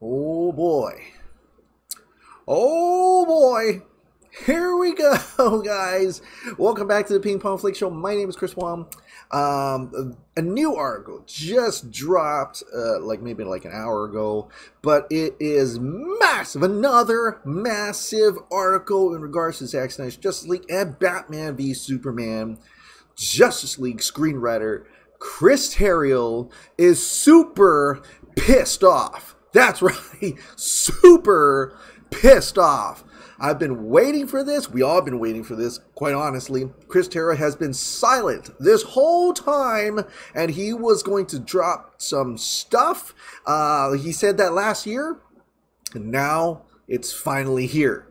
Oh boy. Oh boy. Here we go, guys. Welcome back to the Ping Pong Flix Show. My name is Chris Wong. A new article just dropped, maybe an hour ago, but it is massive. Another massive article in regards to Zack Snyder's Justice League and Batman v Superman. Justice League screenwriter Chris Terrio is super pissed off. That's right, super pissed off. I've been waiting for this. We all have been waiting for this, quite honestly. Chris Terrio has been silent this whole time, and he was going to drop some stuff. He said that last year, and now it's finally here.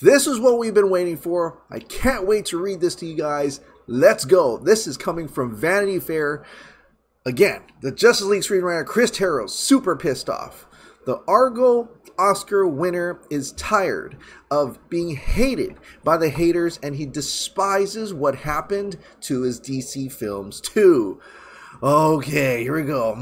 This is what we've been waiting for. I can't wait to read this to you guys. Let's go. This is coming from Vanity Fair. Again, the Justice League screenwriter Chris Terrio, super pissed off. The Argo Oscar winner is tired of being hated by the haters, and he despises what happened to his DC films too. Okay, here we go.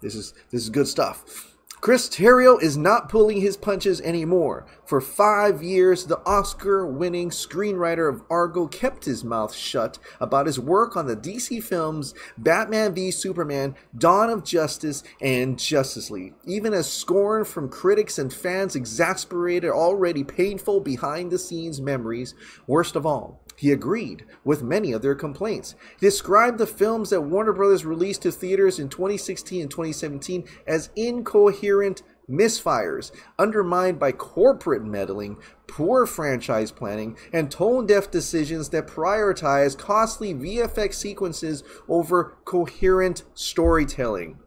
This is good stuff. Chris Terrio is not pulling his punches anymore. For 5 years, the Oscar-winning screenwriter of Argo kept his mouth shut about his work on the DC films Batman v Superman, Dawn of Justice, and Justice League. Even as scorn from critics and fans exasperated already painful behind-the-scenes memories, worst of all, he agreed with many of their complaints. He described the films that Warner Bros. Released to theaters in 2016 and 2017 as incoherent misfires, undermined by corporate meddling, poor franchise planning, and tone-deaf decisions that prioritize costly VFX sequences over coherent storytelling.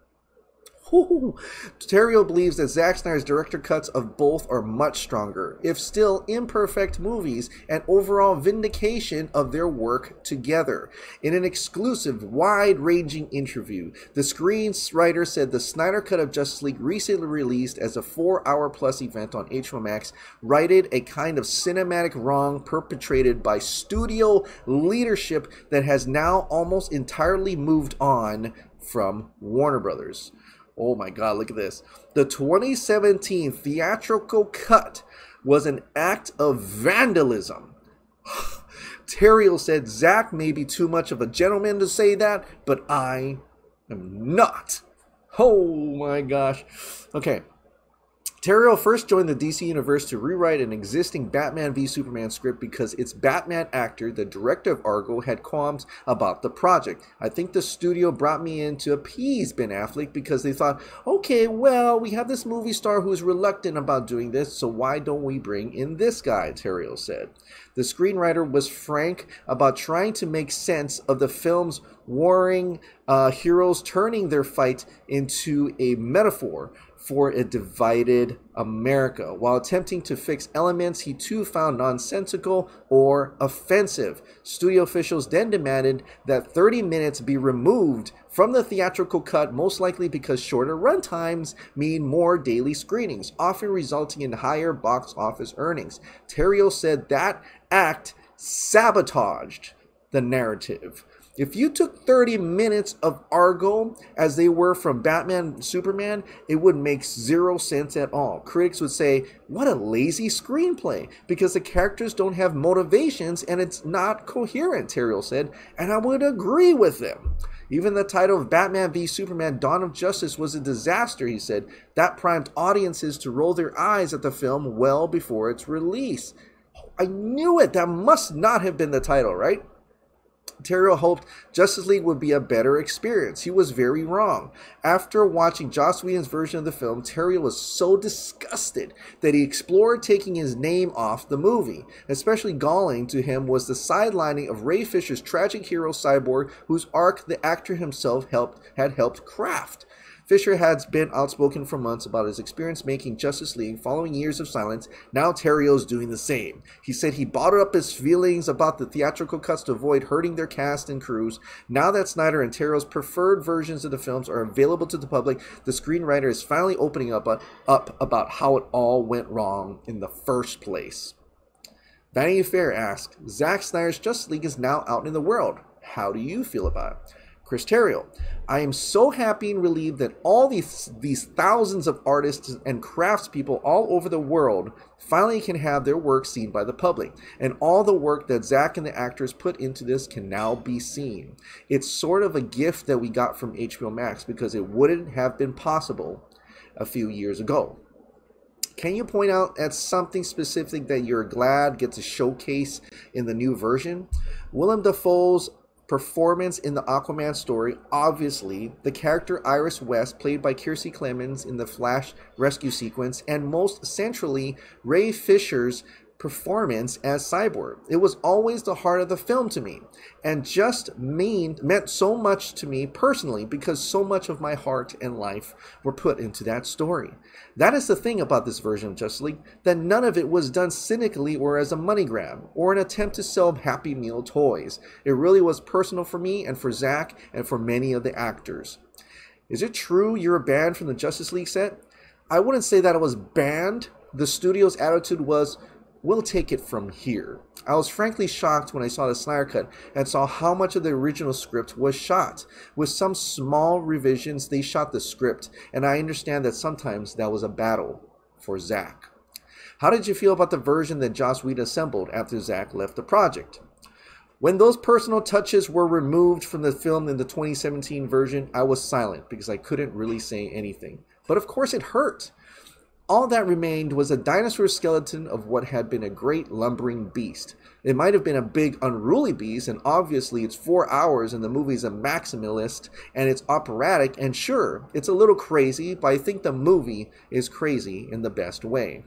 Terrio believes that Zack Snyder's director cuts of both are much stronger, if still imperfect movies, and overall vindication of their work together. In an exclusive, wide-ranging interview, the screenwriter said the Snyder Cut of Justice League, recently released as a 4-hour-plus event on HBO Max, righted a kind of cinematic wrong perpetrated by studio leadership that has now almost entirely moved on from Warner Brothers. Oh my God, look at this. The 2017 theatrical cut was an act of vandalism. Terrio said Zack may be too much of a gentleman to say that, but I am not. Oh my gosh. Okay. Terrio first joined the DC Universe to rewrite an existing Batman v Superman script because its Batman actor, the director of Argo, had qualms about the project. I think the studio brought me in to appease Ben Affleck because they thought, okay, well, we have this movie star who's reluctant about doing this, so why don't we bring in this guy, Terrio said. The screenwriter was frank about trying to make sense of the film's warring heroes turning their fight into a metaphor for a divided America, while attempting to fix elements he too found nonsensical or offensive. Studio officials then demanded that 30 minutes be removed from the theatrical cut, most likely because shorter runtimes mean more daily screenings, often resulting in higher box office earnings. Terrio said that act sabotaged the narrative. If you took 30 minutes of Argo as they were from Batman Superman, it would make zero sense at all. Critics would say, what a lazy screenplay, because the characters don't have motivations and it's not coherent, Terrio said, and I would agree with them. Even the title of Batman v Superman, Dawn of Justice was a disaster, he said. That primed audiences to roll their eyes at the film well before its release. I knew it! That must not have been the title, right? Terrio hoped Justice League would be a better experience. He was very wrong. After watching Joss Whedon's version of the film, Terrio was so disgusted that he explored taking his name off the movie. Especially galling to him was the sidelining of Ray Fisher's tragic hero Cyborg, whose arc the actor himself had helped craft. Fisher has been outspoken for months about his experience making Justice League following years of silence. Now Terrio's doing the same. He said he bottled up his feelings about the theatrical cuts to avoid hurting their cast and crews. Now that Snyder and Terrio's preferred versions of the films are available to the public, the screenwriter is finally opening up about how it all went wrong in the first place. Vanity Fair asked, Zack Snyder's Justice League is now out in the world. How do you feel about it? Chris Terrio. I am so happy and relieved that all these thousands of artists and craftspeople all over the world finally can have their work seen by the public, and all the work that Zack and the actors put into this can now be seen. It's sort of a gift that we got from HBO Max because it wouldn't have been possible a few years ago. Can you point out at something specific that you're glad gets a showcase in the new version? Willem Dafoe's performance in the Aquaman story, obviously, the character Iris West, played by Kiersey Clemons in the Flash rescue sequence, and most centrally, Ray Fisher's performance as Cyborg. It was always the heart of the film to me, and just meant so much to me personally because so much of my heart and life were put into that story. That is the thing about this version of Justice League, that none of it was done cynically or as a money grab or an attempt to sell Happy Meal toys. It really was personal for me and for Zack and for many of the actors. Is it true you're banned from the Justice League set? I wouldn't say that I was banned. The studio's attitude was, we'll take it from here. I was frankly shocked when I saw the Snyder Cut and saw how much of the original script was shot. With some small revisions, they shot the script, and I understand that sometimes that was a battle for Zack. How did you feel about the version that Joss Whedon assembled after Zack left the project? When those personal touches were removed from the film in the 2017 version, I was silent because I couldn't really say anything. But of course it hurt. All that remained was a dinosaur skeleton of what had been a great lumbering beast. It might have been a big unruly beast, and obviously it's 4 hours and the movie's a maximalist and it's operatic, and sure, it's a little crazy, but I think the movie is crazy in the best way.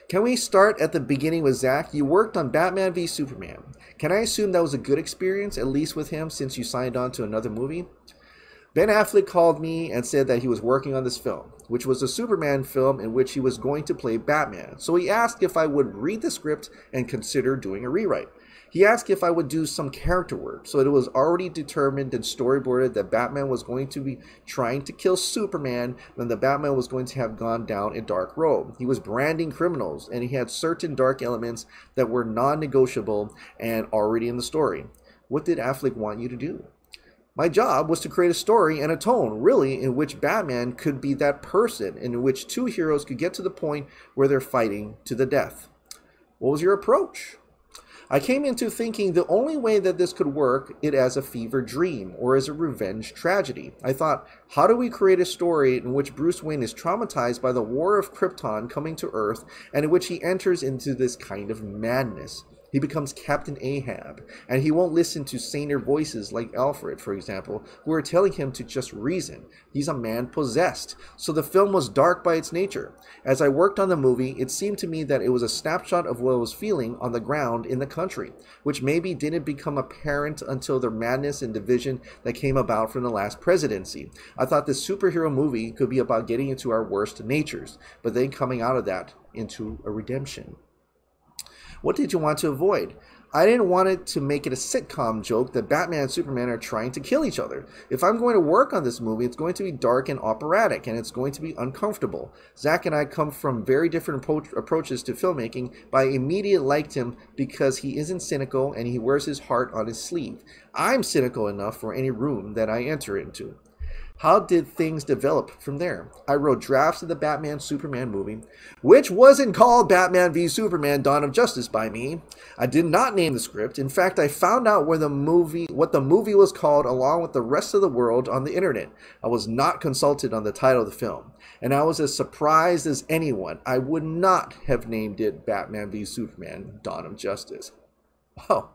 Can we start at the beginning with Zack? You worked on Batman v Superman. Can I assume that was a good experience, at least with him, since you signed on to another movie? Ben Affleck called me and said that he was working on this film, which was a Superman film in which he was going to play Batman. So he asked if I would read the script and consider doing a rewrite. He asked if I would do some character work, so it was already determined and storyboarded that Batman was going to be trying to kill Superman when the Batman was going to have gone down a dark road. He was branding criminals, and he had certain dark elements that were non-negotiable and already in the story. What did Affleck want you to do? My job was to create a story and a tone, really, in which Batman could be that person, in which two heroes could get to the point where they're fighting to the death. What was your approach? I came into thinking the only way that this could work it as a fever dream or as a revenge tragedy. I thought, how do we create a story in which Bruce Wayne is traumatized by the war of Krypton coming to Earth and in which he enters into this kind of madness? He becomes Captain Ahab, and he won't listen to saner voices like Alfred, for example, who are telling him to just reason. He's a man possessed. So the film was dark by its nature. As I worked on the movie, it seemed to me that it was a snapshot of what I was feeling on the ground in the country, which maybe didn't become apparent until the madness and division that came about from the last presidency. I thought this superhero movie could be about getting into our worst natures, but then coming out of that into a redemption. What did you want to avoid? I didn't want it to make it a sitcom joke that Batman and Superman are trying to kill each other. If I'm going to work on this movie, it's going to be dark and operatic, and it's going to be uncomfortable. Zack and I come from very different approaches to filmmaking, but I immediately liked him because he isn't cynical and he wears his heart on his sleeve. I'm cynical enough for any room that I enter into. How did things develop from there? I wrote drafts of the Batman-Superman movie, which wasn't called Batman v Superman: Dawn of Justice by me. I did not name the script. In fact, I found out what the movie was called along with the rest of the world on the internet. I was not consulted on the title of the film, and I was as surprised as anyone. I would not have named it Batman v Superman: Dawn of Justice. Oh,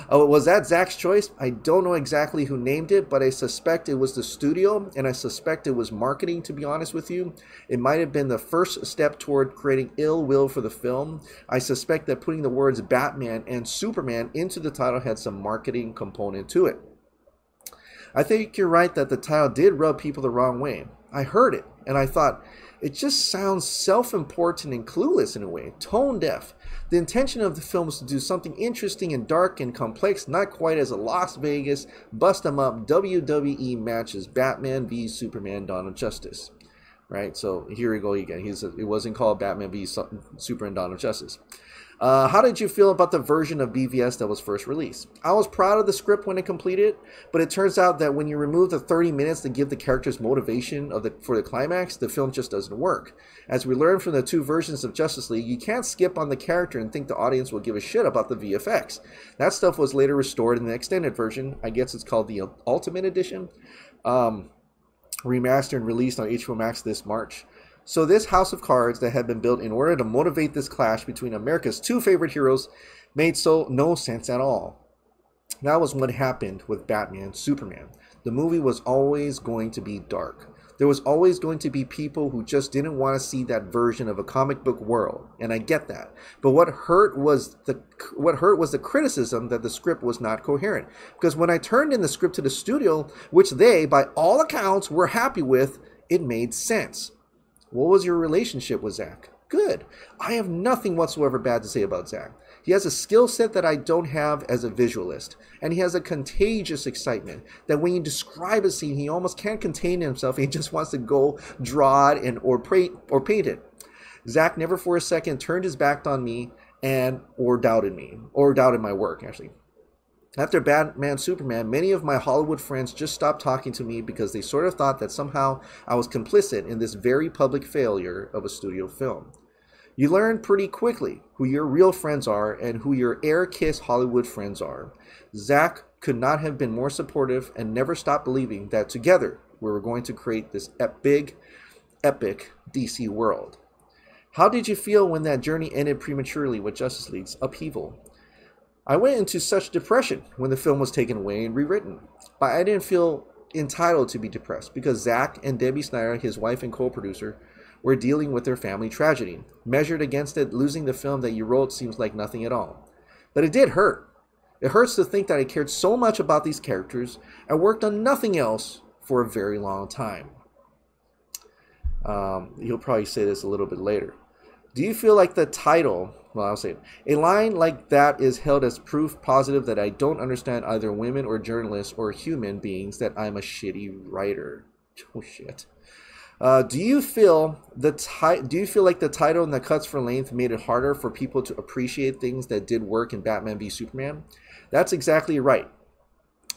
was that Zack's choice? I don't know exactly who named it, but I suspect it was the studio, and I suspect it was marketing, to be honest with you. It might have been the first step toward creating ill will for the film. I suspect that putting the words Batman and Superman into the title had some marketing component to it. I think you're right that the title did rub people the wrong way. I heard it, and I thought, it just sounds self-important and clueless in a way, tone deaf. The intention of the film was to do something interesting and dark and complex, not quite as a Las Vegas, bust-em-up WWE match as Batman v Superman: Dawn of Justice. Right, so here we go again. It wasn't called Batman v Superman: Dawn of Justice. How did you feel about the version of BVS that was first released? I was proud of the script when it completed, but it turns out that when you remove the 30 minutes to give the characters motivation for the climax, the film just doesn't work. As we learned from the two versions of Justice League, you can't skip on the character and think the audience will give a shit about the VFX. That stuff was later restored in the extended version. I guess it's called the Ultimate Edition. Remastered and released on HBO Max this March. So this house of cards that had been built in order to motivate this clash between America's two favorite heroes made no sense at all. That was what happened with Batman Superman. The movie was always going to be dark. There was always going to be people who just didn't want to see that version of a comic book world, and I get that. But what hurt was the criticism that the script was not coherent. Because when I turned in the script to the studio, which they, by all accounts, were happy with, it made sense. What was your relationship with Zack? Good. I have nothing whatsoever bad to say about Zack. He has a skill set that I don't have as a visualist, and he has a contagious excitement that when you describe a scene, he almost can't contain himself. He just wants to go draw it or paint it. Zack never for a second turned his back on me or doubted my work, actually. After Batman Superman, many of my Hollywood friends just stopped talking to me because they sort of thought that somehow I was complicit in this very public failure of a studio film. You learn pretty quickly who your real friends are and who your air-kiss Hollywood friends are. Zack could not have been more supportive and never stopped believing that together we were going to create this epic DC world. How did you feel when that journey ended prematurely with Justice League's upheaval? I went into such depression when the film was taken away and rewritten, but I didn't feel entitled to be depressed because Zack and Debbie Snyder, his wife and co-producer, were dealing with their family tragedy. Measured against it, losing the film that you wrote seems like nothing at all. But it did hurt. It hurts to think that I cared so much about these characters and worked on nothing else for a very long time. He'll probably say this a little bit later. Do you feel like the title, well, I'll say it, a line like that is held as proof positive that I don't understand either women or journalists or human beings, that I'm a shitty writer? Oh shit. Do you feel like the title and the cuts for length made it harder for people to appreciate things that did work in Batman v Superman? That's exactly right.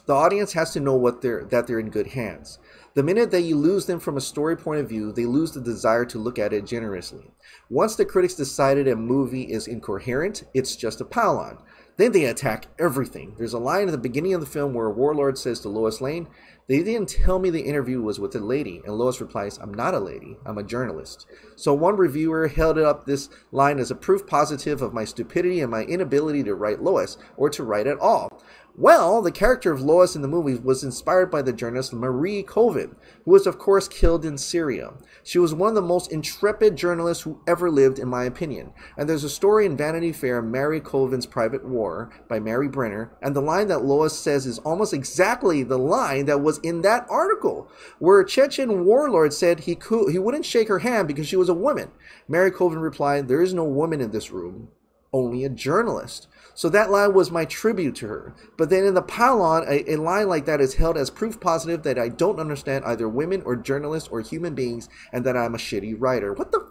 The audience has to know that they're in good hands. The minute that you lose them from a story point of view, they lose the desire to look at it generously. Once the critics decided a movie is incoherent, it's just a pile on. Then they attack everything. There's a line at the beginning of the film where a warlord says to Lois Lane, "They didn't tell me the interview was with a lady." And Lois replies, "I'm not a lady, I'm a journalist." So one reviewer held up this line as a proof positive of my stupidity and my inability to write Lois, or to write at all. Well, the character of Lois in the movie was inspired by the journalist Marie Colvin, who was of course killed in Syria. She was one of the most intrepid journalists who ever lived, in my opinion. And there's a story in Vanity Fair, Mary Colvin's Private War, by Mary Brenner, and the line that Lois says is almost exactly the line that was in that article, where a Chechen warlord said he wouldn't shake her hand because she was a woman. Mary Colvin replied, "There is no woman in this room, only a journalist." So that line was my tribute to her. But then in the pile-on, a line like that is held as proof positive that I don't understand either women or journalists or human beings, and that I'm a shitty writer. What the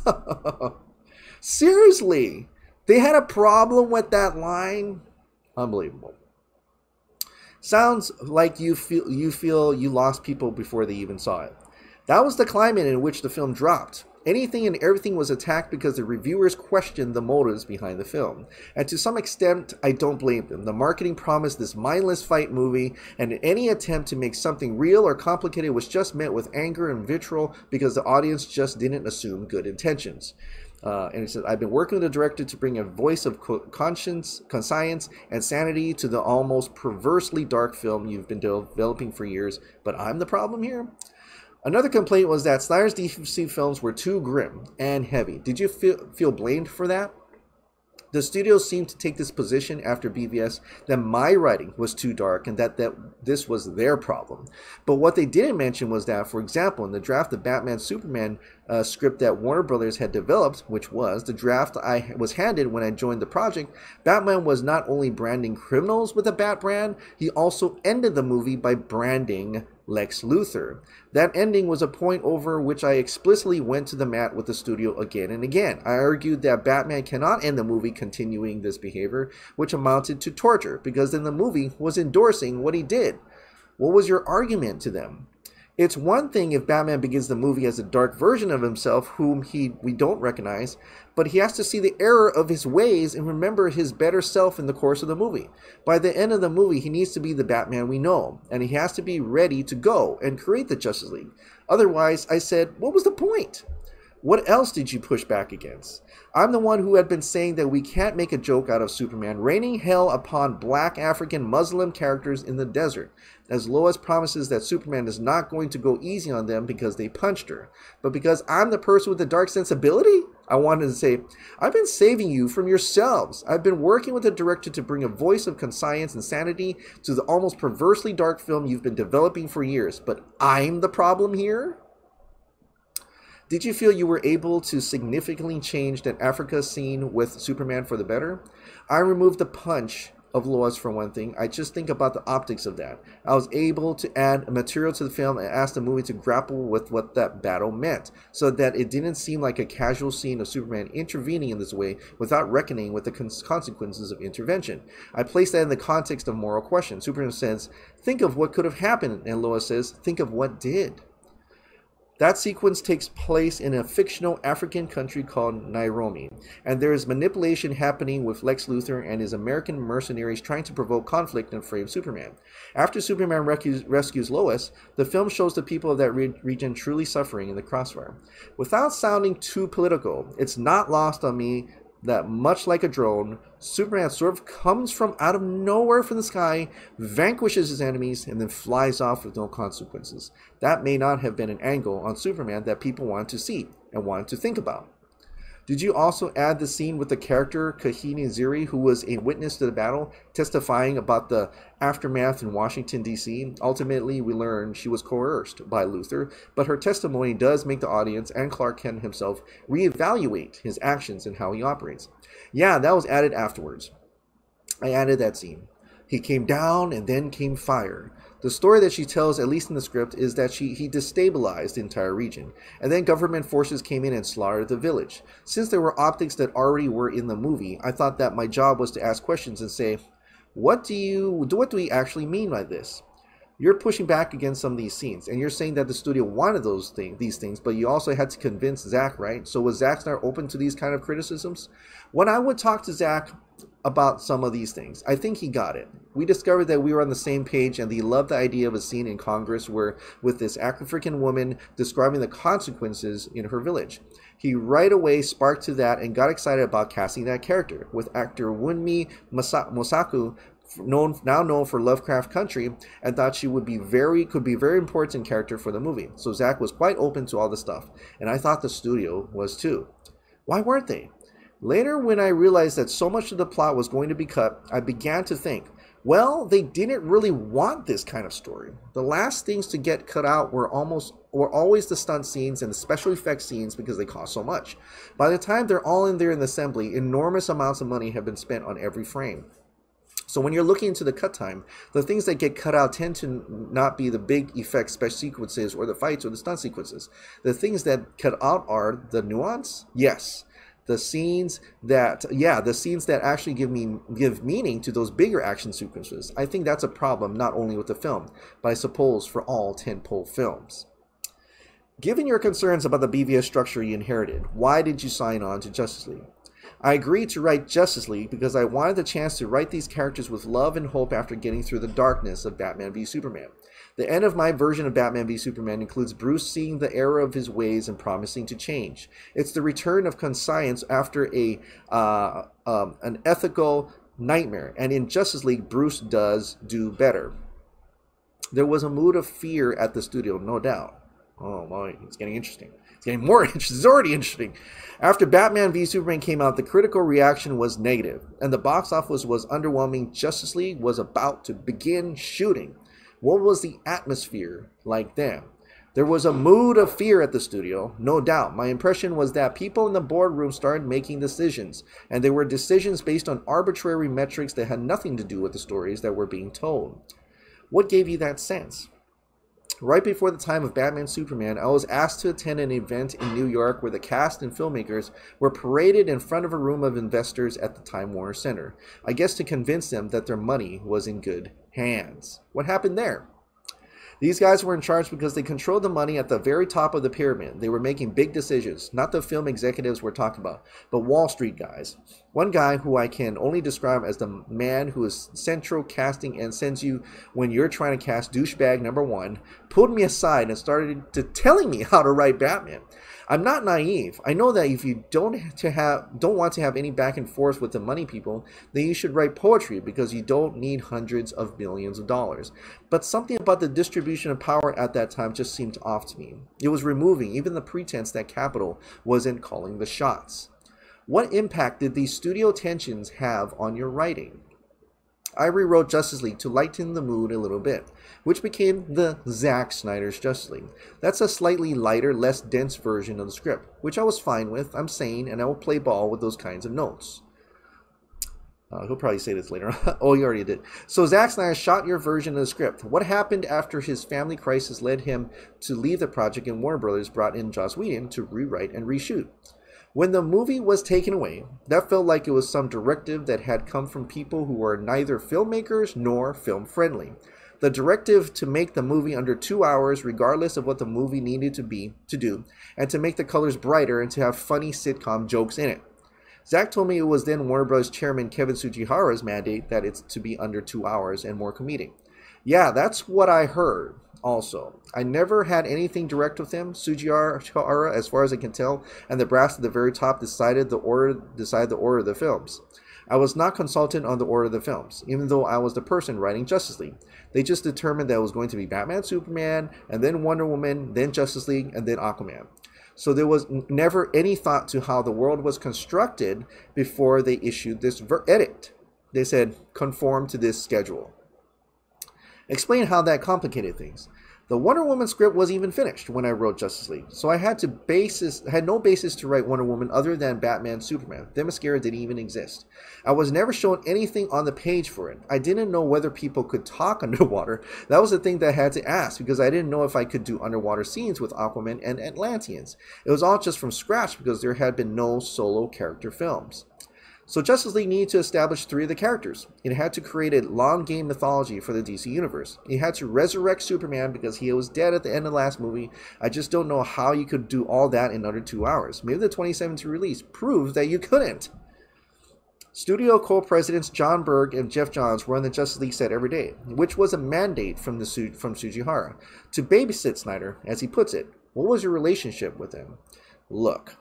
fuck? Seriously? They had a problem with that line? Unbelievable. Sounds like you feel you lost people before they even saw it. That was the climate in which the film dropped. Anything and everything was attacked because the reviewers questioned the motives behind the film. And to some extent, I don't blame them. The marketing promised this mindless fight movie, and any attempt to make something real or complicated was just met with anger and vitriol because the audience just didn't assume good intentions. And it says, I've been working with the director to bring a voice of conscience, and sanity to the almost perversely dark film you've been developing for years, but I'm the problem here? Another complaint was that Snyder's DC films were too grim and heavy. Did you feel blamed for that? The studio seemed to take this position after BVS that my writing was too dark and that this was their problem. But what they didn't mention was that, for example, in the draft of Batman Superman script that Warner Brothers had developed, which was the draft I was handed when I joined the project, Batman was not only branding criminals with a bat brand, he also ended the movie by branding Lex Luthor. That ending was a point over which I explicitly went to the mat with the studio again and again. I argued that Batman cannot end the movie continuing this behavior, which amounted to torture, because then the movie was endorsing what he did. What was your argument to them? It's one thing if Batman begins the movie as a dark version of himself whom we don't recognize, but he has to see the error of his ways and remember his better self in the course of the movie. By the end of the movie, he needs to be the Batman we know, and he has to be ready to go and create the Justice League. Otherwise, I said, what was the point? What else did you push back against? I'm the one who had been saying that we can't make a joke out of Superman raining hell upon black African Muslim characters in the desert, as Lois promises that Superman is not going to go easy on them because they punched her. But because I'm the person with the dark sensibility? I wanted to say, I've been saving you from yourselves. I've been working with the director to bring a voice of conscience and sanity to the almost perversely dark film you've been developing for years. But I'm the problem here? Did you feel you were able to significantly change that Africa scene with Superman for the better? I removed the punch of Lois for one thing. I just think about the optics of that. I was able to add material to the film and ask the movie to grapple with what that battle meant, so that it didn't seem like a casual scene of Superman intervening in this way without reckoning with the consequences of intervention. I placed that in the context of moral questions. Superman says, think of what could have happened, and Lois says, think of what did. That sequence takes place in a fictional African country called Nairobi, and there is manipulation happening with Lex Luthor and his American mercenaries trying to provoke conflict and frame Superman. After Superman rescues Lois, the film shows the people of that region truly suffering in the crossfire. Without sounding too political, it's not lost on me that much like a drone, Superman sort of comes from out of nowhere from the sky, vanquishes his enemies, and then flies off with no consequences. That may not have been an angle on Superman that people wanted to see and wanted to think about. Did you also add the scene with the character Kahini Ziri, who was a witness to the battle, testifying about the aftermath in Washington, D.C.? Ultimately, we learned she was coerced by Luthor, but her testimony does make the audience and Clark Kent himself reevaluate his actions and how he operates. Yeah, that was added afterwards. I added that scene. He came down and then came fire. The story that she tells, at least in the script, is that he destabilized the entire region, and then government forces came in and slaughtered the village. Since there were optics that already were in the movie, I thought that my job was to ask questions and say, what do we actually mean by this? You're pushing back against some of these scenes, and you're saying that the studio wanted these things, but you also had to convince Zack, right? So was Zack Snyder open to these kind of criticisms? When I would talk to Zack about some of these things, I think he got it. We discovered that we were on the same page, and he loved the idea of a scene in Congress where with this African woman describing the consequences in her village. He right away sparked to that and got excited about casting that character with actor Wunmi Mosaku, now known for Lovecraft Country, and thought she could be very important character for the movie. So Zack was quite open to all the stuff, and I thought the studio was too. Why weren't they? Later, when I realized that so much of the plot was going to be cut, I began to think, well, they didn't really want this kind of story. The last things to get cut out were always the stunt scenes and the special effects scenes because they cost so much. By the time they're all in there in the assembly, enormous amounts of money have been spent on every frame. So when you're looking into the cut time, the things that get cut out tend to not be the big effects, special sequences, or the fights or the stunt sequences. The things that cut out are the nuance, yes. The scenes that actually give meaning to those bigger action sequences. I think that's a problem not only with the film, but I suppose for all tentpole films. Given your concerns about the BVS structure you inherited, why did you sign on to Justice League? I agreed to write Justice League because I wanted the chance to write these characters with love and hope after getting through the darkness of Batman v Superman. The end of my version of Batman v Superman includes Bruce seeing the error of his ways and promising to change. It's the return of conscience after an ethical nightmare, and in Justice League, Bruce does do better. There was a mood of fear at the studio, no doubt. Oh boy, it's getting interesting. It's getting more interesting. It's already interesting. After Batman v Superman came out, the critical reaction was negative, and the box office was underwhelming. Justice League was about to begin shooting. What was the atmosphere like then? There was a mood of fear at the studio, no doubt. My impression was that people in the boardroom started making decisions, and they were decisions based on arbitrary metrics that had nothing to do with the stories that were being told. What gave you that sense? Right before the time of Batman Superman, I was asked to attend an event in New York where the cast and filmmakers were paraded in front of a room of investors at the Time Warner Center. I guess to convince them that their money was in good hands. What happened there? These guys were in charge because they controlled the money at the very top of the pyramid. They were making big decisions, not the film executives we're talking about, but Wall Street guys. One guy who I can only describe as the man who is central casting and sends you when you're trying to cast douchebag number one, pulled me aside and started telling me how to write Batman. I'm not naive. I know that if you don't want to have any back and forth with the money people, then you should write poetry because you don't need hundreds of millions of dollars. But something about the distribution of power at that time just seemed off to me. It was removing even the pretense that capital wasn't calling the shots. What impact did these studio tensions have on your writing? I rewrote Justice League to lighten the mood a little bit, which became the Zack Snyder's Justice League. That's a slightly lighter, less dense version of the script, which I was fine with. I'm sane, and I will play ball with those kinds of notes. He'll probably say this later on. Oh, he already did. So Zack Snyder shot your version of the script. What happened after his family crisis led him to leave the project and Warner Brothers brought in Joss Whedon to rewrite and reshoot? When the movie was taken away, that felt like it was some directive that had come from people who were neither filmmakers nor film-friendly. The directive to make the movie under 2 hours, regardless of what the movie needed to do, and to make the colors brighter and to have funny sitcom jokes in it. Zack told me it was then Warner Bros. Chairman Kevin Tsujihara's mandate that it's to be under 2 hours and more comedic. Yeah, that's what I heard. Also, I never had anything direct with him. Tsujihara, as far as I can tell, and the brass at the very top decided the order of the films. I was not consulted on the order of the films, even though I was the person writing Justice League. They just determined that it was going to be Batman, Superman, and then Wonder Woman, then Justice League, and then Aquaman. So there was never any thought to how the world was constructed before they issued this edit. They said, conform to this schedule. Explain how that complicated things. The Wonder Woman script wasn't even finished when I wrote Justice League, so I had no basis to write Wonder Woman other than Batman Superman. Themyscira didn't even exist. I was never shown anything on the page for it. I didn't know whether people could talk underwater. That was the thing that I had to ask, because I didn't know if I could do underwater scenes with Aquaman and Atlanteans. It was all just from scratch because there had been no solo character films. So Justice League needed to establish 3 of the characters. It had to create a long game mythology for the DC Universe. It had to resurrect Superman because he was dead at the end of the last movie. I just don't know how you could do all that in under 2 hours. Maybe the 2017 release proves that you couldn't. Studio co-presidents John Berg and Jeff Johns were on the Justice League set every day, which was a mandate from Tsujihara to babysit Snyder, as he puts it. What was your relationship with him? Look,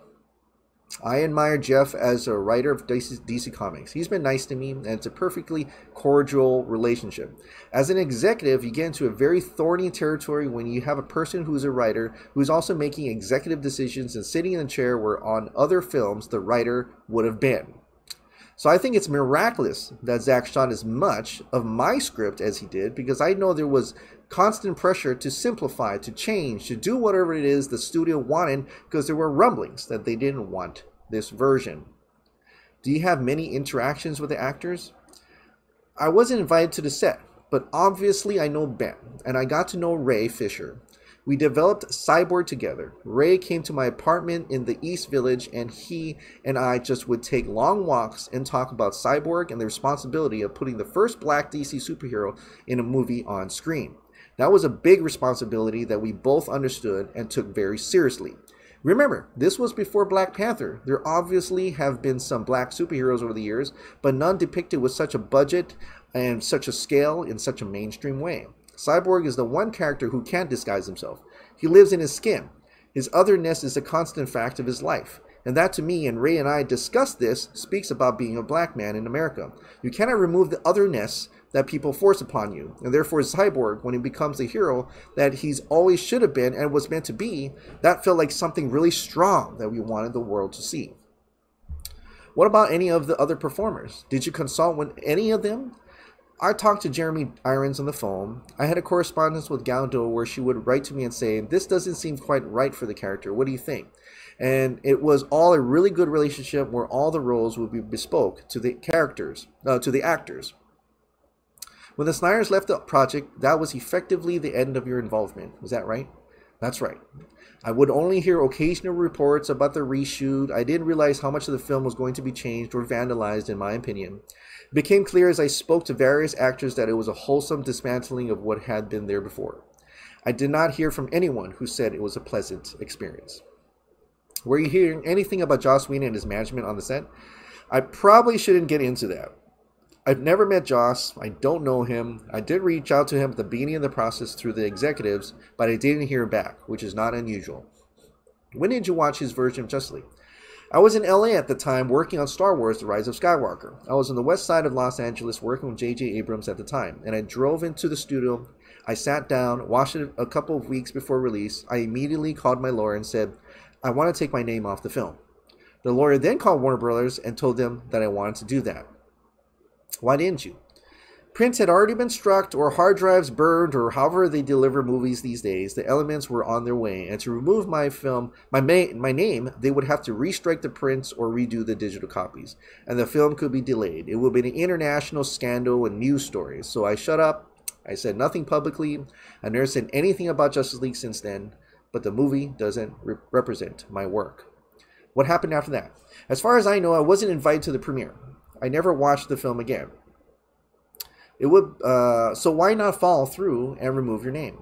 I admire Jeff as a writer of DC Comics. He's been nice to me, and it's a perfectly cordial relationship. As an executive, you get into a very thorny territory when you have a person who's a writer who's also making executive decisions and sitting in a chair where on other films the writer would have been. So I think it's miraculous that Zack shot as much of my script as he did, because I know there was constant pressure to simplify, to change, to do whatever it is the studio wanted, because there were rumblings that they didn't want this version. Do you have many interactions with the actors? I wasn't invited to the set, but obviously I know Ben, and I got to know Ray Fisher. We developed Cyborg together. Ray came to my apartment in the East Village, and he and I just would take long walks and talk about Cyborg and the responsibility of putting the first black DC superhero in a movie on screen. That was a big responsibility that we both understood and took very seriously. Remember, this was before Black Panther. There obviously have been some black superheroes over the years, but none depicted with such a budget and such a scale in such a mainstream way. Cyborg is the one character who can't disguise himself. He lives in his skin. His otherness is a constant fact of his life. And that to me, and Ray and I discussed this, speaks about being a black man in America. You cannot remove the otherness that people force upon you. And therefore Cyborg, when he becomes the hero that he's always should have been and was meant to be, that felt like something really strong that we wanted the world to see. What about any of the other performers? Did you consult with any of them? I talked to Jeremy Irons on the phone. I had a correspondence with Gal Gadot where she would write to me and say, this doesn't seem quite right for the character. What do you think? And it was all a really good relationship where all the roles would be bespoke to the characters, to the actors. When the Snyders left the project, that was effectively the end of your involvement. Was that right? That's right. I would only hear occasional reports about the reshoot. I didn't realize how much of the film was going to be changed or vandalized, in my opinion. It became clear as I spoke to various actors that it was a wholesome dismantling of what had been there before. I did not hear from anyone who said it was a pleasant experience. Were you hearing anything about Joss Whedon and his management on the set? I probably shouldn't get into that. I've never met Joss. I don't know him. I did reach out to him at the beginning of the process through the executives, but I didn't hear back, which is not unusual. When did you watch his version of Justice League? I was in LA at the time working on Star Wars: The Rise of Skywalker. I was on the west side of Los Angeles working with J.J. Abrams at the time, and I drove into the studio. I sat down, watched it a couple of weeks before release. I immediately called my lawyer and said, I want to take my name off the film. The lawyer then called Warner Brothers and told them that I wanted to do that. Why didn't you? Prints had already been struck or hard drives burned or however they deliver movies these days. The elements were on their way, and to remove my film, my name, they would have to restrike the prints or redo the digital copies, and the film could be delayed. It would be an international scandal and news stories. So I shut up. I said nothing publicly. I never said anything about Justice League since then, but the movie doesn't represent my work. What happened after that? As far as I know, I wasn't invited to the premiere. I never watched the film again. So why not follow through and remove your name?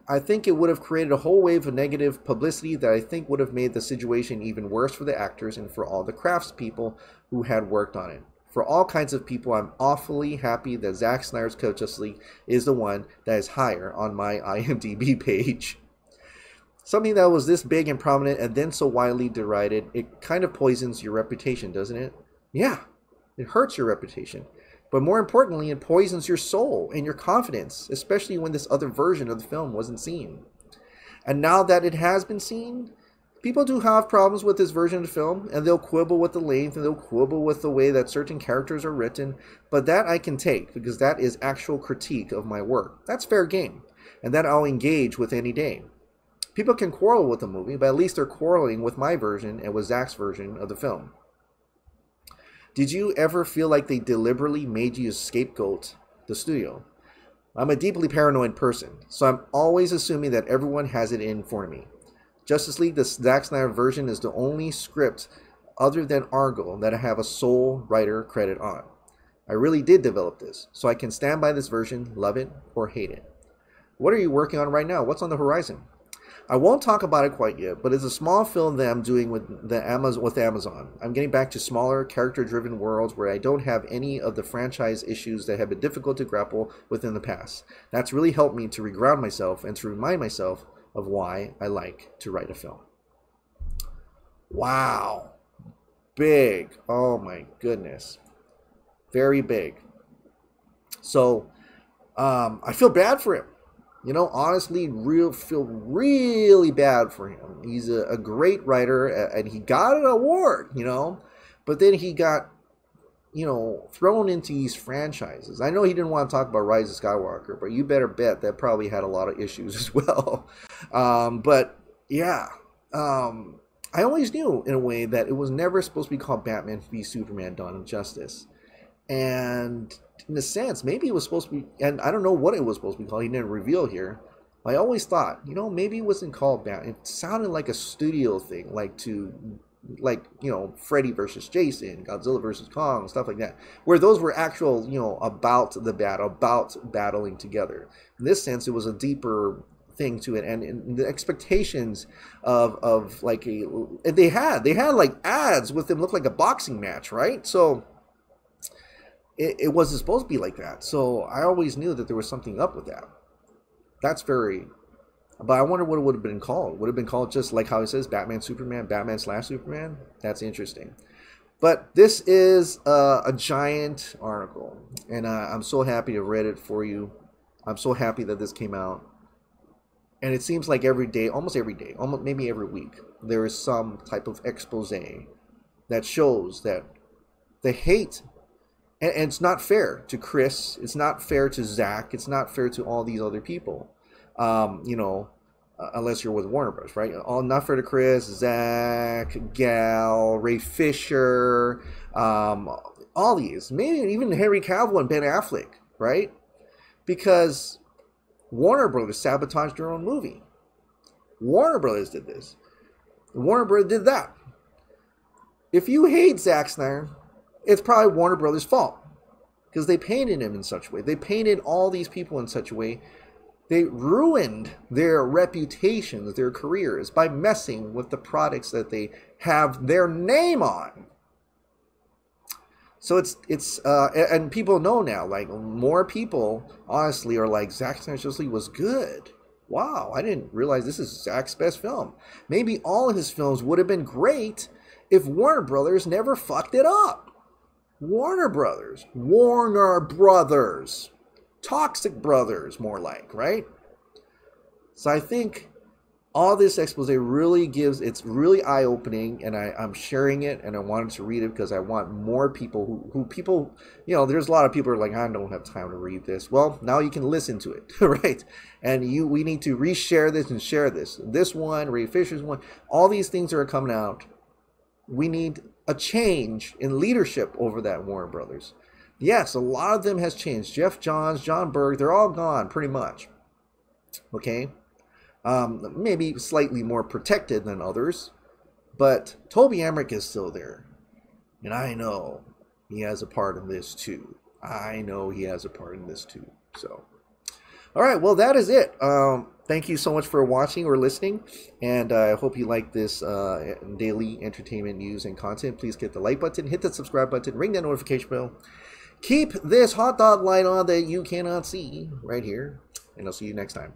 I think it would have created a whole wave of negative publicity that I think would have made the situation even worse for the actors and for all the craftspeople who had worked on it. For all kinds of people, I'm awfully happy that Zack Snyder's Cut of Justice League is the one that is higher on my IMDb page. Something that was this big and prominent and then so widely derided, it kind of poisons your reputation, doesn't it? Yeah, it hurts your reputation. But more importantly, it poisons your soul and your confidence, especially when this other version of the film wasn't seen. And now that it has been seen, people do have problems with this version of the film, and they'll quibble with the length, and they'll quibble with the way that certain characters are written, but that I can take, because that is actual critique of my work. That's fair game, and that I'll engage with any day. People can quarrel with the movie, but at least they're quarreling with my version and with Zack's version of the film. Did you ever feel like they deliberately made you scapegoat the studio? I'm a deeply paranoid person, so I'm always assuming that everyone has it in for me. Justice League, the Zack Snyder version, is the only script other than Argo that I have a sole writer credit on. I really did develop this, so I can stand by this version, love it or hate it. What are you working on right now? What's on the horizon? I won't talk about it quite yet, but it's a small film that I'm doing with Amazon. I'm getting back to smaller, character-driven worlds where I don't have any of the franchise issues that have been difficult to grapple with in the past. That's really helped me to reground myself and to remind myself of why I like to write a film. Wow. Big. Oh my goodness. Very big. So, I feel bad for him. You know, honestly, feel really bad for him. He's a great writer, and he got an award, you know. But then he got, you know, thrown into these franchises. I know he didn't want to talk about Rise of Skywalker, but you better bet that probably had a lot of issues as well. But, yeah. I always knew, in a way, that it was never supposed to be called Batman v Superman: Dawn of Justice. And in a sense, maybe it was supposed to be, and I don't know what it was supposed to be called. He didn't reveal here. I always thought, you know, maybe it wasn't called Batman. It sounded like a studio thing, like, you know, Freddy versus Jason, Godzilla versus Kong, stuff like that, where those were actual, you know, about the battle, about battling together. In this sense, it was a deeper thing to it, and the expectations of like they had like ads with them look like a boxing match, right? So it wasn't supposed to be like that. So I always knew that there was something up with that. That's very... But I wonder what it would have been called. Would it have been called just like how it says Batman, Superman, Batman/Superman? That's interesting. But this is a giant article. And I'm so happy to have read it for you. I'm so happy that this came out. And it seems like every day, almost maybe every week, there is some type of expose that shows that the hate... And it's not fair to Chris. It's not fair to Zack. It's not fair to all these other people. You know, unless you're with Warner Bros., right? All not fair to Chris, Zack, Gal, Ray Fisher, all these. Maybe even Henry Cavill and Ben Affleck, right? because Warner Brothers sabotaged their own movie. Warner Brothers did this. Warner Brothers did that. If you hate Zack Snyder, it's probably Warner Brothers' fault, because they painted him in such a way. They painted all these people in such a way. They ruined their reputations, their careers, by messing with the products that they have their name on. So and people know now, like, more people, honestly, are like, Zack Snyder's Justice League was good. Wow, I didn't realize this is Zack's best film. Maybe all of his films would have been great if Warner Brothers never fucked it up. Warner Brothers. Toxic Brothers, more like, right? So I think all this expose really it's really eye-opening, and I'm sharing it, and I wanted to read it because I want more people who people, you know, there's a lot of people who are like, I don't have time to read this. Well, now you can listen to it, right? And we need to reshare this and share this. This one, Ray Fisher's one, all these things are coming out. We need a change in leadership over that Warner Brothers. Yes, a lot of them has changed. Jeff Johns, John Berg, they're all gone pretty much. Okay? Maybe slightly more protected than others, but Toby Emmerich is still there. And I know he has a part in this too. So, all right, well, that is it. Thank you so much for watching or listening, and I hope you like this daily entertainment news and content. Please hit the like button, hit the subscribe button, ring that notification bell. Keep this hot dog light on that you cannot see right here, and I'll see you next time.